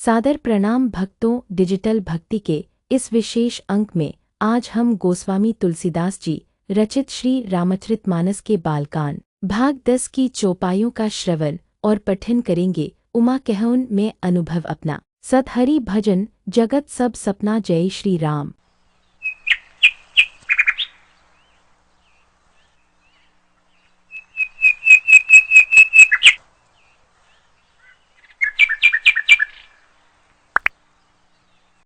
सादर प्रणाम भक्तों। डिजिटल भक्ति के इस विशेष अंक में आज हम गोस्वामी तुलसीदास जी रचित श्री रामचरितमानस के बालकांड भाग 10 की चौपाइयों का श्रवण और पठन करेंगे। उमा कहउन में अनुभव अपना, सतहरि भजन जगत सब सपना। जय श्री राम।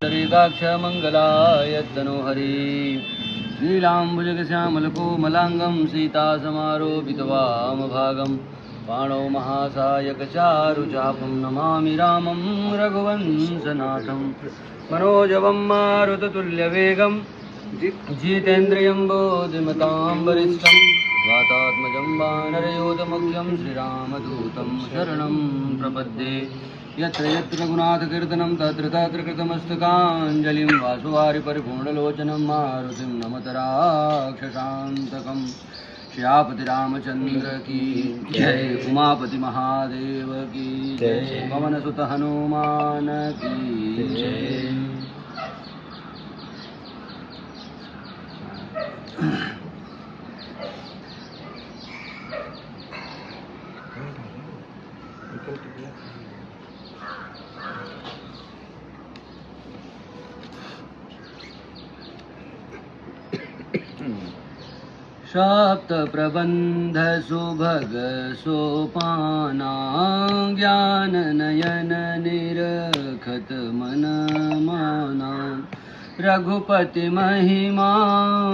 दरीदाक्ष मंगलाय तनोहरि नीलाम्बुजगश्यामलकोमलाङ्गं सीतासमारोपितवामभागं बाणो महासायकचारुचापं नमामि रामं रघुवंशनाथं मनोजवं मारुततुल्यवेगं जितेन्द्रियं बोधिमतां वरिष्ठं वातात्मजं वानरयोधमुख्यं श्रीरामदूतं शरणं प्रपद्ये। यत्र यत्र रघुनाथकीर्तनं तत्र तत्र कृतमस्तकाञ्जलिं वासुवारि परिपूर्णलोचनं मारुतिं नमत राक्षसान्तकं। श्यापति रामचंद्र की जय, उमापति महादेव की जय, पवन सुत हनुमान की जय। सप्त प्रबंध सुभग सोपाना, ज्ञान नयन निरखत मन माना। रघुपति महिमा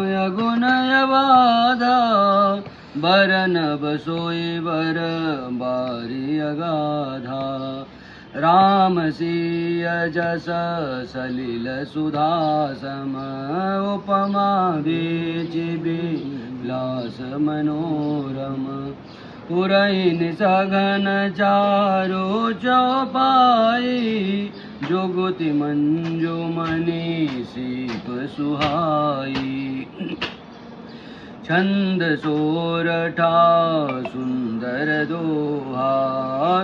यगुण यवाधा, बरन बसोई बर बारी अगाधा। राम सिय जस सलिल सुधा सम, उपमा बीच विलास मनोरम। पुरैन सघन चारु चौपाई, जुगति मंजुमणि सीप सुहाई। छंद सोरठा सुंदर दोहा,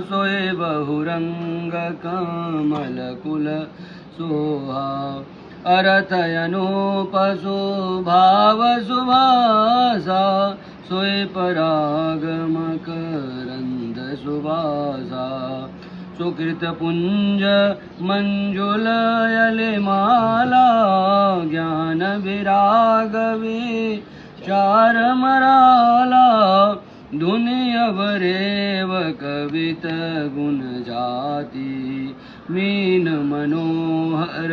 सोए बहुरंग कमल कुल सोहा। अरथ अनूप सुभाव सुभासा, सोए परागम करंद सुबासा। सुकृत पुंज मंजुल यलिमाला, ज्ञान विराग चार मराला। धुनि अवरेव कवित गुण जाति, मीन मनोहर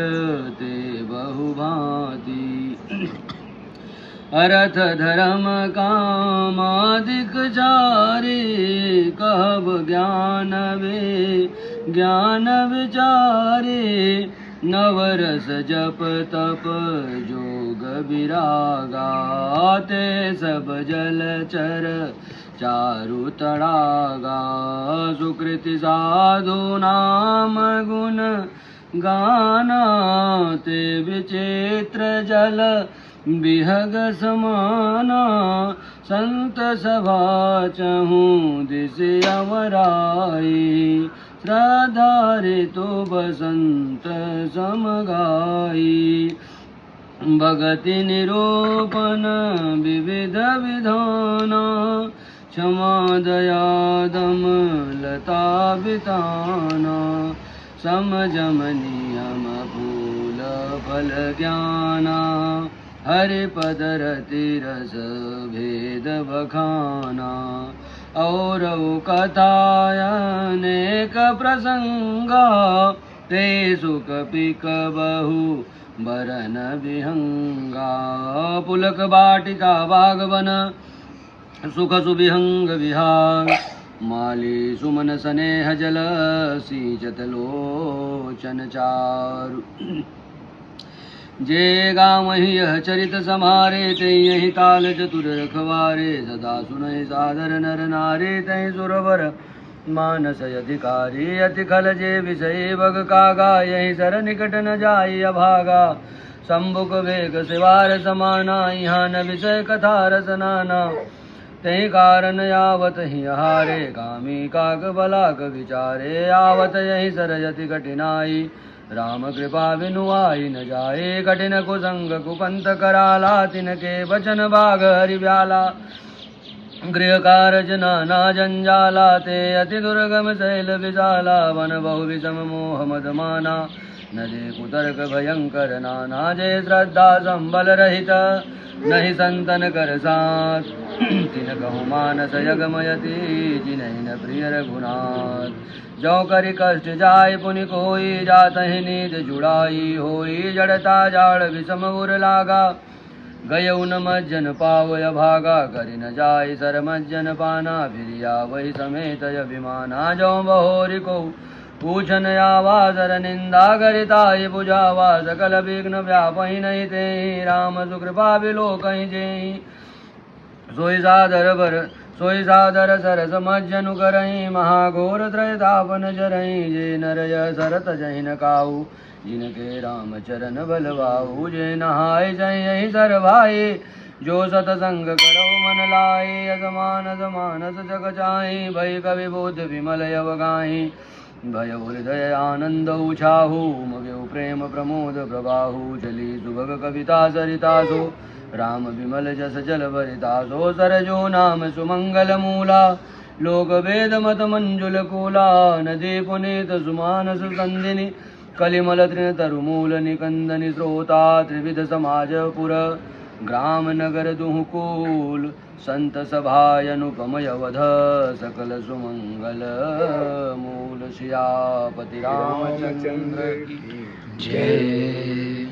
ते बहुभांति। अरथ धर्म कामादिक चारे, कहब ज्ञान विचारे। नवरस जप तप जोग विरागा, ते सब जलचर चारु तड़ागा। सुकृति साधु नाम गुण गाना, ते विचित्र जल बिहग समाना। संत सभा चहूँ दिस अवराई, श्रद्धारे तो बसंत समगाई। भगति निरूपण विविध विधाना, क्षमा दया दम लता बिताना। समझम नियम फूल फल ज्ञाना, हरि पद रति रस भेद बखाना। और कथाय अनेक प्रसंगा, ते सुख पिक बहु बरन विहंगा। पुलक बाटिका बागवन, सुख सुविहंग विहार। माली सुमन स्नेह जल, सींचत लोचन चारु। जे गावहि यह चरित समारे, ते यही ताल चतुर रखवारे। सदा सुनहि सादर नर नारी, तहि सुरवर मानस अधिकारी। अति खल जे विषय बग कागा, यही सर निकट न जाई अभागा। शंभुक वेग सिवार समाना, यहाँ न विषय कथा रसनाना। तहि कारण यावत ही हारे कामी काक बलाक विचारे आवत यही सरजति कठिनाई राम कृपा बिनु आई न जाए कठिन कुसंग कुपंत कराला तिनके वचन बाग हरि व्याला गृह कारज नाना जंजाला ते अति दुर्गम शैल विशाला वन बहु विषम मोह मद माना नदी कुतर्क भयंकर नाना जय श्रद्धा संबल रहित नहीं संतन कर साथ तिन कहु मानस यगमयति जिन्हि न प्रिय रघुनाथ जो करि कष्ट जाय पुनि कोई जात ही नीत जुड़ाई होई जड़ता जाड़ विषम उर लागा गयउ न मज्जन पावय भागा करि न जाय सर मज्जन पाना फिरिया वही समेत अभिमाना जो बहोरी को पूछन आवासर निंदा करिताय बुझावा सकल विघ्न व्यापहि नहीं ते राम सुकृपा बिलो कहीं जेहि सोई सादर सरस मज्जनु करही महाघोर त्रयतापन जरही जे नरय सरत जहि न काऊ जिनके राम चरण बलवाऊ जे नहाय जहि सर भाई जो सतसंग करो मन लाए अजमान मानस जग चाहि भय कवि बोध विमल अवगाही भय हृदय आनंद उछाहु मगेउ प्रेम प्रमोद प्रबाहु चली सुभग कविता सरितासो राम विमल जस जल भरितासो सरजो नाम सुमंगल मूला लोक वेद मत मंजुल कूला नदी पुनीत सुमानस संदिनी कलिमल तृण तरुमूल निकंदनि श्रोता त्रिविध समाज पुर ग्राम नगर दुहुकूल संत सभाय अनुपमय वध सकल सुमंगल मूल सियापति रामचंद्र जय।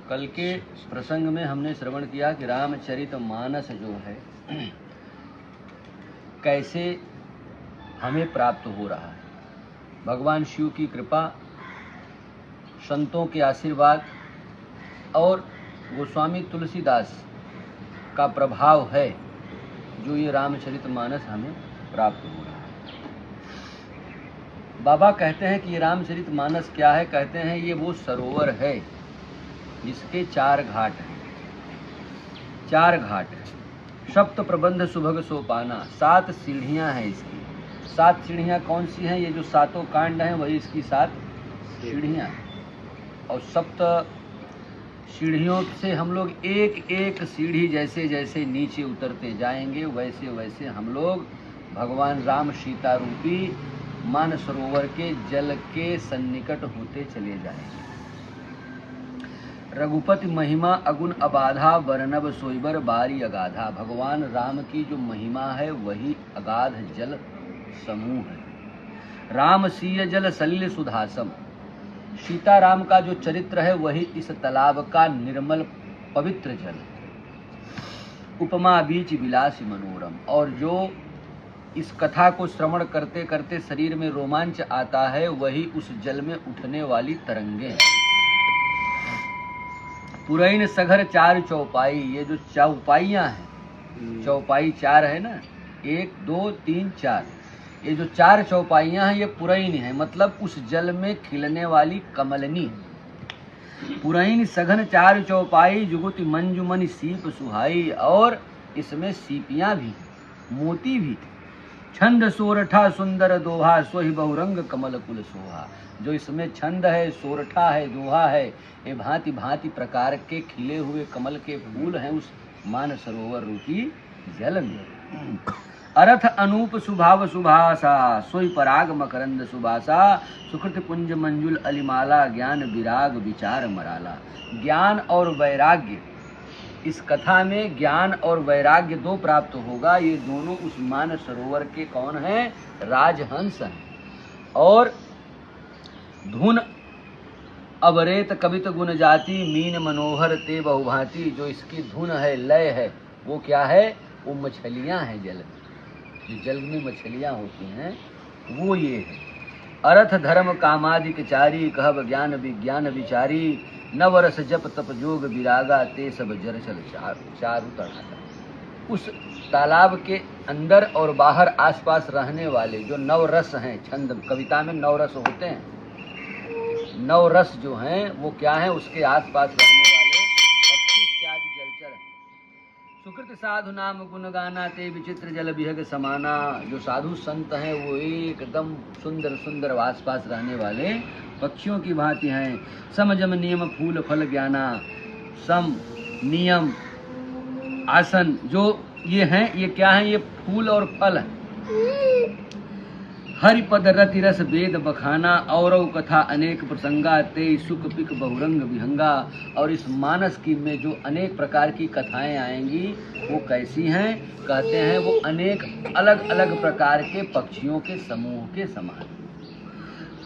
कल के प्रसंग में हमने श्रवण किया कि रामचरित मानस जो है कैसे हमें प्राप्त हो रहा है। भगवान शिव की कृपा, संतों के आशीर्वाद और गोस्वामी तुलसीदास का प्रभाव है जो ये रामचरितमानस हमें प्राप्त हो रहा है। बाबा कहते हैं कि ये रामचरितमानस क्या है। कहते हैं ये वो सरोवर है जिसके 4 घाट हैं। 4 घाट, सप्त प्रबंध सुभग सोपाना, 7 सीढ़ियां हैं इसकी। 7 सीढ़ियां कौन सी हैं? ये जो 7 कांड हैं वही इसकी 7 सीढ़ियां हैं। और सप्त सीढ़ियों से हम लोग एक एक सीढ़ी जैसे जैसे नीचे उतरते जाएंगे वैसे वैसे हम लोग भगवान राम सीता रूपी मानसरोवर के जल के सन्निकट होते चले जाएंगे। रघुपति महिमा अगुण अबाधा वर्णव सोईबर बारी अगाधा। भगवान राम की जो महिमा है वही अगाध जल समूह है। राम सीय जल सलिल सुधासम। सीताराम का जो चरित्र है वही इस तालाब का निर्मल पवित्र जल। उपमा बीच विलासी मनोरम। और जो इस कथा को श्रवण करते करते शरीर में रोमांच आता है वही उस जल में उठने वाली तरंगे हैं। पुरैन सघर 4 चौपाई। ये जो चौपाइयां हैं, चौपाई 4 है ना, 1 2 3 4, ये जो 4 चौपाइयां हैं ये पुरैन है, मतलब उस जल में खिलने वाली कमलनी। पुरैन सघन 4 चौपाई जुगुति मंजुमनि सीप सुहाई। और इसमें सीपियां भी, मोती भी थे। छंद सोरठा सुंदर दोहा सोहि बहुरंग कमल कुल सोहा। जो इसमें छंद है, सोरठा है, दोहा है, ये भांति भांति प्रकार के खिले हुए कमल के फूल हैं उस मानसरोवर रूपी जल में। अरथ अनूप सुभाव सुभासा सोई पराग मकरंद सुबासा। सुकृत पुंज मंजुल अलिमाला ज्ञान विराग विचार मराला। ज्ञान और वैराग्य, इस कथा में ज्ञान और वैराग्य 2 प्राप्त होगा। ये दोनों उस मानसरोवर के कौन हैं? राजहंस हैं। और धुन अवरेत कवित गुण जाति मीन मनोहर ते बहुभांति। जो इसकी धुन है, लय है, वो क्या है? वो मछलियां हैं जल में। जो जल में मछलियां होती हैं वो ये है। अर्थ धर्म कामादिक चारी कहब ज्ञान विज्ञान विचारी। नवरस जप तप जोग विरागा ते सब जर चल चारु तड़ागा। उस तालाब के अंदर और बाहर आसपास रहने वाले जो नवरस हैं, छंद कविता में नवरस होते हैं, नवरस जो हैं वो क्या है? उसके आसपास रहने वाले पक्षी इत्यादि जलचर साधु नाम गुण गाना ते विचित्र जल बिहग समाना। जो साधु संत हैं वो एकदम सुंदर सुंदर आसपास रहने वाले पक्षियों की भांति हैं। सम जम नियम फूल फल ज्ञाना। सम नियम आसन जो ये हैं, ये क्या हैं? ये फूल और फल हैं। हरिपद रति रस वेद बखाना। औरव कथा अनेक प्रसंगा ते सुख पिक बहुरंग विहंगा। और इस मानस की में जो अनेक प्रकार की कथाएं आएंगी वो कैसी हैं? कहते हैं वो अनेक अलग अलग प्रकार के पक्षियों के समूह के समान।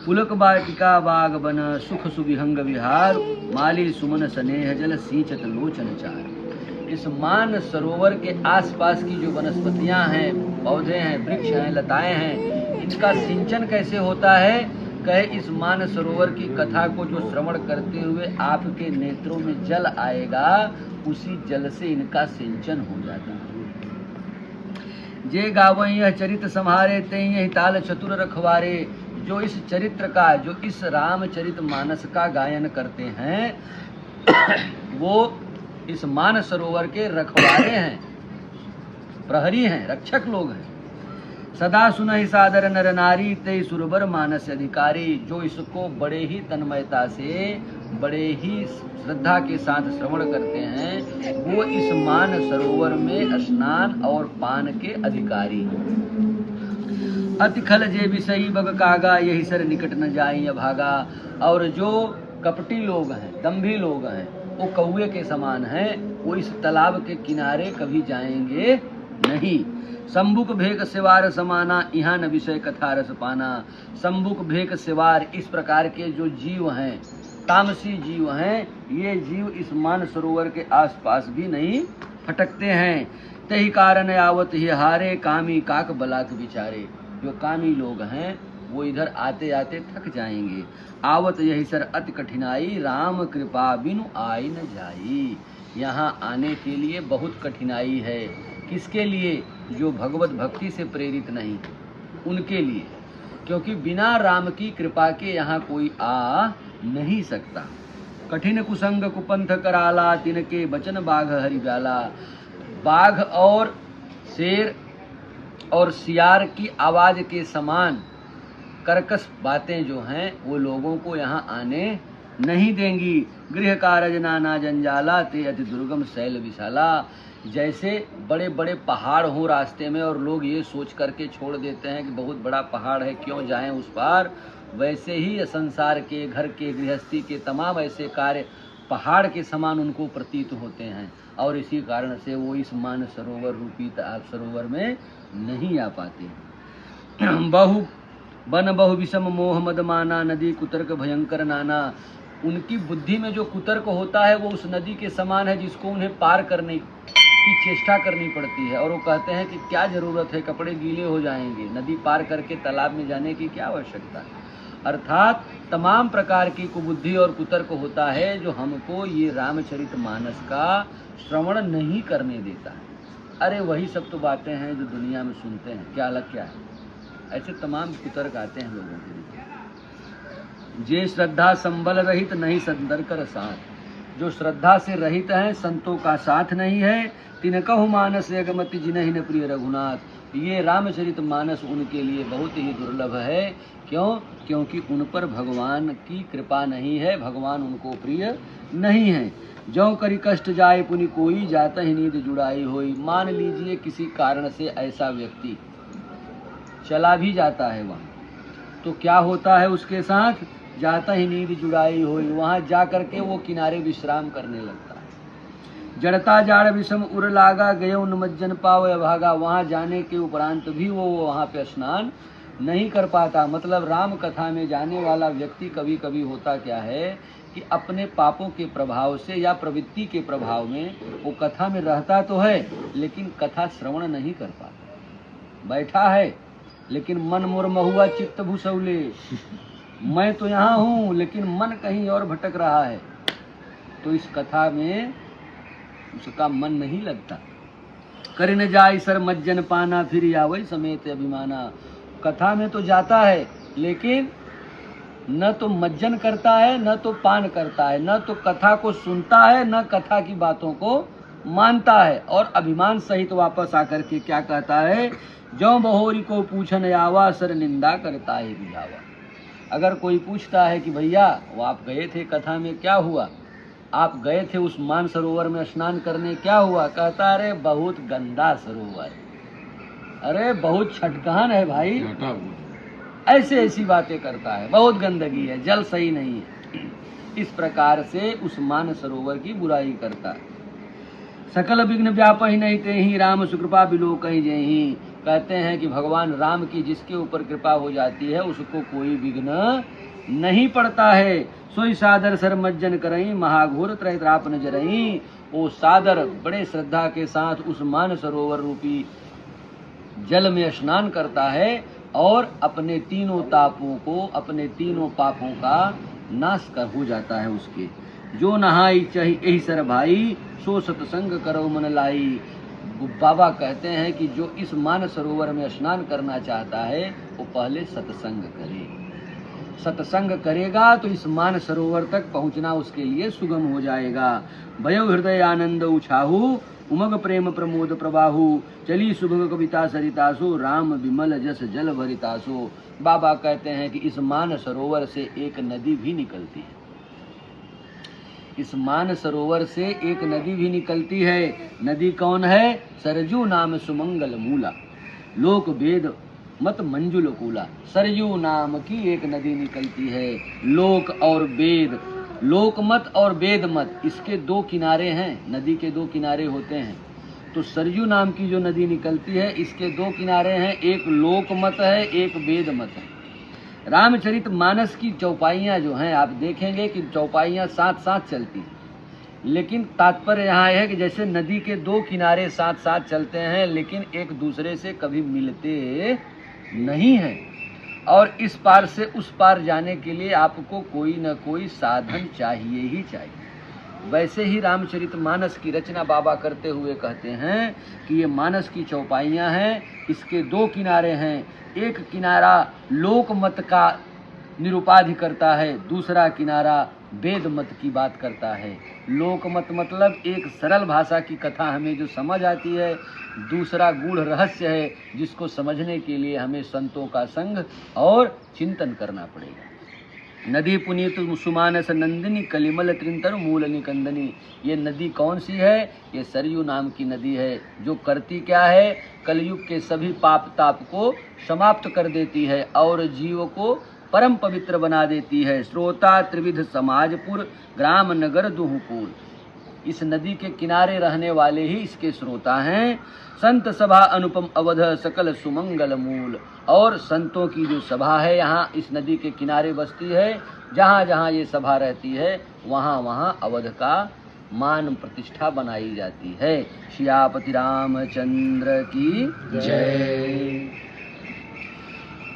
पुलक बाटिका बाग बन सुख सुविहंग विहार। माली सुमन स्नेह जल सींचत लोचन चार। इस मान सरोवर के आसपास की जो वनस्पतियां हैं, पौधे हैं, वृक्ष हैं, लताएं हैं, इनका सिंचन कैसे होता है? कहे इस मान सरोवर की कथा को जो श्रवण करते हुए आपके नेत्रों में जल आएगा, उसी जल से इनका सिंचन हो जाता है। जे गावई यह चरित संहारे ते यही ताल चतुर रखवारे। जो इस चरित्र का, जो इस रामचरित मानस का गायन करते हैं वो इस मान सरोवर के रखवारे हैं, प्रहरी हैं, रक्षक लोग हैं। सदा सुनहि सादर नर नारी ते सुरबर मानस अधिकारी। जो इसको बड़े ही तन्मयता से, बड़े ही श्रद्धा के साथ श्रवण करते हैं, वो इस मान सरोवर में स्नान और पान के अधिकारी। अति खल जे विषयी बग कागा। यही सर निकट न जाई अभागा। और जो कपटी लोग हैं, दंभी लोग हैं, वो कौवे के समान हैं, वो इस तालाब के किनारे कभी जाएंगे नहीं। शंभुक भेक सिवार समाना। यहाँ न विषय कथा रस पाना। शंभुक भेक सिवार, इस प्रकार के जो जीव हैं, तामसी जीव हैं, ये जीव इस मान सरोवर के आसपास भी नहीं फटकते हैं। तही कारण आवत ही हारे कामी काक बलाक बिचारे। जो कामी लोग हैं वो इधर आते आते थक जाएंगे। आवत यही सर अति कठिनाई। राम कृपा बिनु आई न जाई। यहाँ आने के लिए बहुत कठिनाई है। किसके लिए? जो भगवत भक्ति से प्रेरित नहीं, उनके लिए। क्योंकि बिना राम की कृपा के यहाँ कोई आ नहीं सकता। कठिन कुसंग कुपंथ कराला। तिनके बचन बाघ हरि ब्याला। बाघ और शेर और सियार की आवाज के समान कर्कश बातें जो हैं वो लोगों को यहाँ आने नहीं देंगी। गृह कारज नाना जंजाला। ते अति दुर्गम शैल विशाला। जैसे बड़े बड़े पहाड़ हो रास्ते में और लोग ये सोच करके छोड़ देते हैं कि बहुत बड़ा पहाड़ है, क्यों जाएं उस पार, वैसे ही संसार के, घर के, गृहस्थी के तमाम ऐसे कार्य पहाड़ के समान उनको प्रतीत होते हैं। और इसी कारण से वो इस मान सरोवर रूपी सरोवर में नहीं आ पाते। बहु विषम मोह मद माना। नदी कुतर्क भयंकर नाना। उनकी बुद्धि में जो कुतर्क होता है वो उस नदी के समान है जिसको उन्हें पार करने की चेष्टा करनी पड़ती है। और वो कहते हैं कि क्या जरूरत है, कपड़े गीले हो जाएंगे, नदी पार करके तालाब में जाने की क्या आवश्यकता है। अर्थात तमाम प्रकार की कुबुद्धि और कुतर्क होता है जो हमको ये रामचरित मानस का श्रवण नहीं करने देता है। अरे वही सब तो बातें हैं जो दुनिया में सुनते हैं, क्या अलग क्या है। ऐसे तमाम कुतर्क आते हैं लोगों के लिए। जे श्रद्धा संबल रहित नहीं संदर कर साथ। जो श्रद्धा से रहित हैं, संतों का साथ नहीं है। तिनकहु मानस यगमति जिनहि न प्रिय रघुनाथ। ये रामचरित मानस उनके लिए बहुत ही दुर्लभ है। क्यों? क्योंकि उन पर भगवान की कृपा नहीं है, भगवान उनको प्रिय नहीं है। जो करी कष्ट जाए पुनि कोई। जाता ही नींद जुड़ाई होई। मान लीजिए किसी कारण से ऐसा व्यक्ति चला भी जाता है वहाँ, तो क्या होता है उसके साथ? जाता ही नींद जुड़ाई होई। वहाँ जा करके वो किनारे विश्राम करने लगता है। जड़ता जाड़ विषम उर लागा। गयो उन्मज्जन पावे भागा। वहाँ जाने के उपरांत भी वो वहाँ पे स्नान नहीं कर पाता। मतलब राम कथा में जाने वाला व्यक्ति कभी कभी होता क्या है कि अपने पापों के प्रभाव से या प्रवृत्ति के प्रभाव में वो कथा में रहता तो है, लेकिन कथा श्रवण नहीं कर पाता। बैठा है लेकिन मन मोर महुआ चित्त भूसौले। मैं तो यहाँ हूँ लेकिन मन कहीं और भटक रहा है, तो इस कथा में उसका मन नहीं लगता। कर न जाय सर मज्जन पाना। फिर यावै समेत अभिमाना। कथा में तो जाता है लेकिन न तो मज्जन करता है, न तो पान करता है, न तो कथा को सुनता है, न कथा की बातों को मानता है और अभिमान सहित वापस आकर के क्या कहता है, जो बहोरी को पूछन आवा सर निंदा करता है बुझावा। अगर कोई पूछता है कि भैया वो आप गए थे कथा में, क्या हुआ, आप गए थे उस मानसरोवर में स्नान करने, क्या हुआ, कहता अरे बहुत गंदा सरोवर, अरे बहुत छटकान है भाई, ऐसे ऐसी बातें करता है, बहुत गंदगी है, जल सही नहीं है। इस प्रकार से उस मानसरोवर की बुराई करता है। सकल विघ्न व्यापहि नहीं ते ही राम सुकृपा बिलो कहीं जेही। कहते हैं कि भगवान राम की जिसके ऊपर कृपा हो जाती है उसको कोई विघ्न नहीं पड़ता है। सोई सादर सर मज्जन करई महाघोर त्रैत्राप न जरई। वो सादर बड़े श्रद्धा के साथ उस मानसरोवर रूपी जल में स्नान करता है और अपने तीनों तापों को, अपने तीनों पापों का नाश कर हो जाता है उसके। जो नहाई चाही यही सर भाई, सो सत्संग करो मन लाई। बाबा कहते हैं कि जो इस मानसरोवर में स्नान करना चाहता है वो पहले सत्संग करे। सत्संग करेगा तो इस मानसरोवर तक पहुंचना उसके लिए सुगम हो जाएगा। भयो हृदय आनंद उछाहू, उमग प्रेम प्रमोद प्रवाहु। चली सुभग कविता सरितासो, राम विमल जस जल भरितासो। बाबा कहते हैं कि इस मानसरोवर से एक नदी भी निकलती है, इस मानसरोवर से एक नदी भी निकलती है। नदी कौन है? सरजू नाम सुमंगल मूला, लोक वेद मत मंजुल कूला। सरजू नाम की एक नदी निकलती है। लोक और वेद, लोक मत और वेद मत, इसके दो किनारे हैं, नदी के दो किनारे होते हैं। तो सरजू नाम की जो नदी निकलती है इसके दो किनारे हैं, एक लोक मत है, एक वेद मत है। रामचरित मानस की चौपाइयाँ जो हैं, आप देखेंगे कि चौपाइयाँ साथ साथ चलती हैं, लेकिन तात्पर्य यहाँ है कि जैसे नदी के दो किनारे साथ साथ चलते हैं लेकिन एक दूसरे से कभी मिलते नहीं हैं, और इस पार से उस पार जाने के लिए आपको कोई न कोई साधन चाहिए ही चाहिए। वैसे ही रामचरित मानस की रचना बाबा करते हुए कहते हैं कि ये मानस की चौपाइयाँ हैं, इसके दो किनारे हैं। एक किनारा लोक मत का निरुपाधि करता है, दूसरा किनारा वेद मत की बात करता है। लोक मत मतलब एक सरल भाषा की कथा हमें जो समझ आती है, दूसरा गूढ़ रहस्य है जिसको समझने के लिए हमें संतों का संग और चिंतन करना पड़ेगा। नदी पुनीत सुमानस नंदिनी, कलिमल त्रिंतर मूल निकंदनी। ये नदी कौन सी है? ये सरयू नाम की नदी है, जो करती क्या है? कलयुग के सभी पाप ताप को समाप्त कर देती है और जीव को परम पवित्र बना देती है। श्रोता त्रिविध समाजपुर, ग्राम नगर दुहुपुर। इस नदी के किनारे रहने वाले ही इसके श्रोता हैं। संत सभा अनुपम अवध, सकल सुमंगल मूल। और संतों की जो सभा है यहाँ इस नदी के किनारे बसती है, जहाँ जहाँ ये सभा रहती है वहाँ वहाँ अवध का मान प्रतिष्ठा बनाई जाती है। श्यापति रामचंद्र की जय।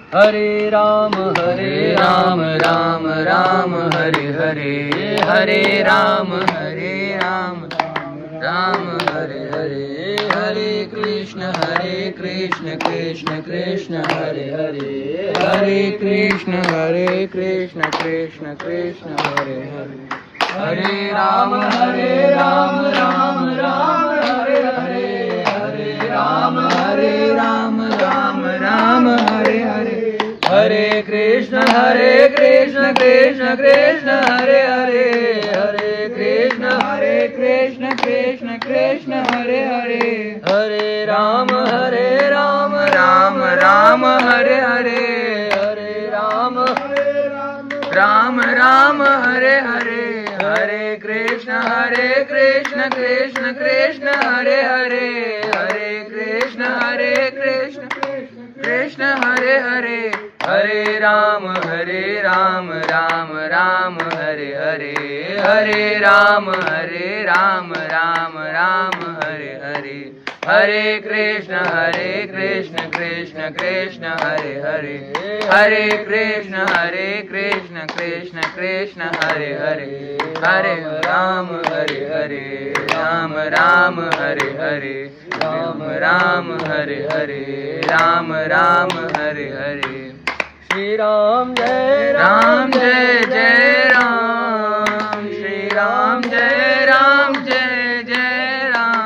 हरे राम राम राम हरे हरे, हरे राम राम हरे हरे। हरे कृष्ण कृष्ण कृष्ण हरे हरे, हरे कृष्ण कृष्ण कृष्ण हरे हरे। हरे राम राम राम हरे हरे, हरे राम राम राम हरे हरे। हरे कृष्ण कृष्ण कृष्ण हरे हरे, हरे कृष्ण कृष्ण कृष्ण हरे हरे। हरे राम राम हरे हरे, हरे राम राम हरे हरे। हरे कृष्ण कृष्ण कृष्ण हरे हरे, हरे कृष्ण कृष्ण हरे हरे। हरे राम राम हरे हरे, हरे राम राम हरे हरे। हरे कृष्ण कृष्ण कृष्ण हरे हरे, हरे कृष्ण कृष्ण कृष्ण हरे हरे। हरे राम राम हरे हरे, राम हरे हरे, राम हरे हरे। श्री राम जय राम, श्री राम जय राम, जय जय राम।